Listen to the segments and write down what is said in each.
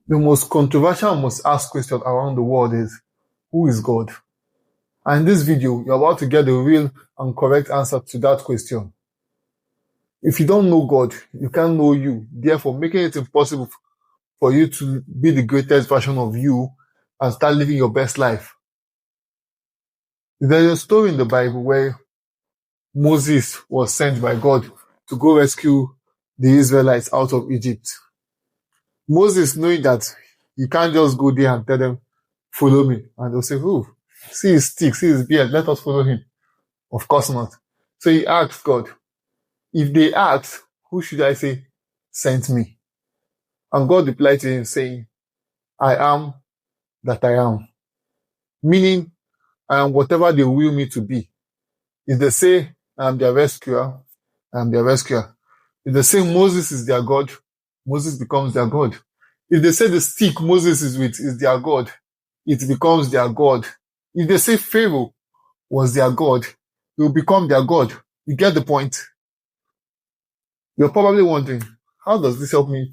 The most controversial and most asked question around the world is, who is God? And in this video, you're about to get the real and correct answer to that question. If you don't know God, you can't know you, therefore making it impossible for you to be the greatest version of you and start living your best life. There's a story in the Bible where Moses was sent by God to go rescue the Israelites out of Egypt. Moses, knowing that you can't just go there and tell them, follow me, and they'll say, oh, see his stick, see his beard, let us follow him. Of course not. So he asked God, if they ask, who should I say sent me? And God replied to him saying, I am that I am. Meaning, I am whatever they will me to be. If they say I am their rescuer, I am their rescuer. If they say Moses is their God, Moses becomes their God. If they say the stick Moses is with is their God, it becomes their God. If they say Pharaoh was their God, it will become their God. You get the point? You're probably wondering, how does this help me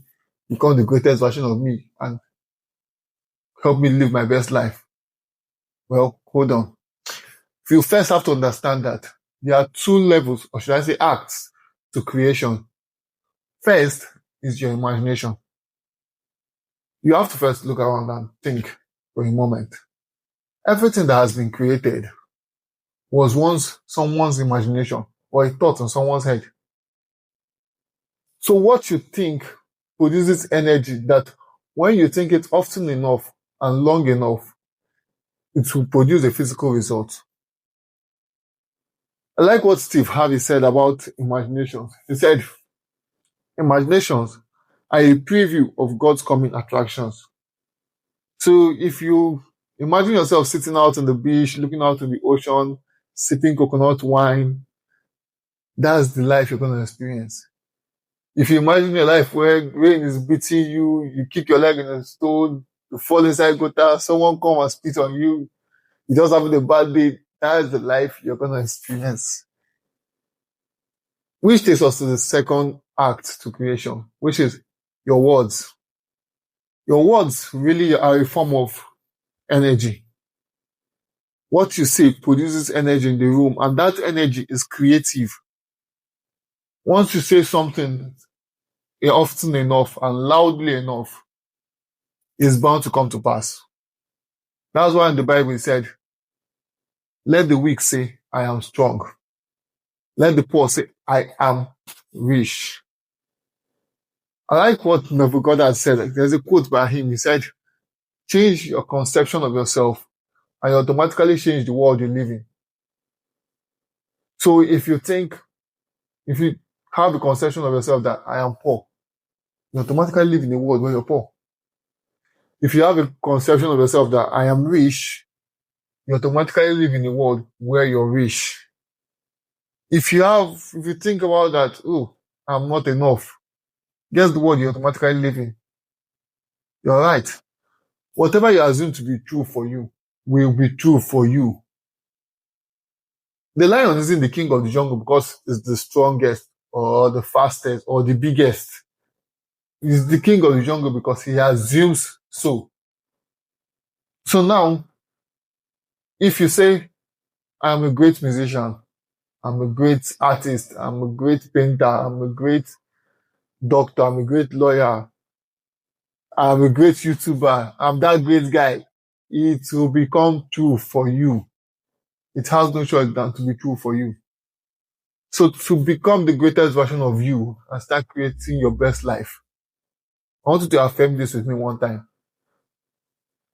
become the greatest version of me and help me live my best life? Well, hold on. You first have to understand that there are two levels, or should I say acts, to creation. First is your imagination. You have to first look around and think for a moment. Everything that has been created was once someone's imagination or a thought in someone's head. So what you think produces energy that when you think it often enough and long enough, it will produce a physical result. I like what Steve Harvey said about imaginations. He said, imaginations are a preview of God's coming attractions. So if you imagine yourself sitting out on the beach, looking out to the ocean, sipping coconut wine, that's the life you're going to experience. If you imagine a life where rain is beating you, you kick your leg in a stone, you fall inside gutter, someone come and spit on you, you just having a bad day, that's the life you're going to experience. Which takes us to the second act to creation, which is your words. Your words really are a form of energy. What you say produces energy in the room, and that energy is creative. Once you say something often enough and loudly enough, it's bound to come to pass. That's why in the Bible it said, let the weak say, I am strong. Let the poor say, I am rich. I like what Nebuchadnezzar said. There's a quote by him. He said, change your conception of yourself and you automatically change the world you live in. So if you have a conception of yourself that I am poor, you automatically live in a world where you're poor. If you have a conception of yourself that I am rich, you automatically live in a world where you're rich. If you think about that, oh, I'm not enough, guess the world you automatically live in. You're right. Whatever you assume to be true for you will be true for you. The lion isn't the king of the jungle because it's the strongest or the fastest or the biggest. He's the king of the jungle because he assumes so. So now, if you say, I'm a great musician, I'm a great artist, I'm a great painter, I'm a great doctor, I'm a great lawyer, I'm a great YouTuber, I'm that great guy, it will become true for you. It has no choice than to be true for you. So to become the greatest version of you and start creating your best life, I want you to affirm this with me one time.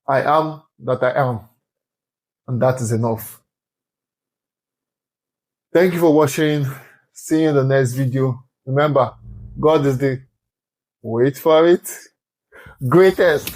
I am that I am, and that is enough. Thank you for watching. See you in the next video. Remember, God is the, wait for it, greatest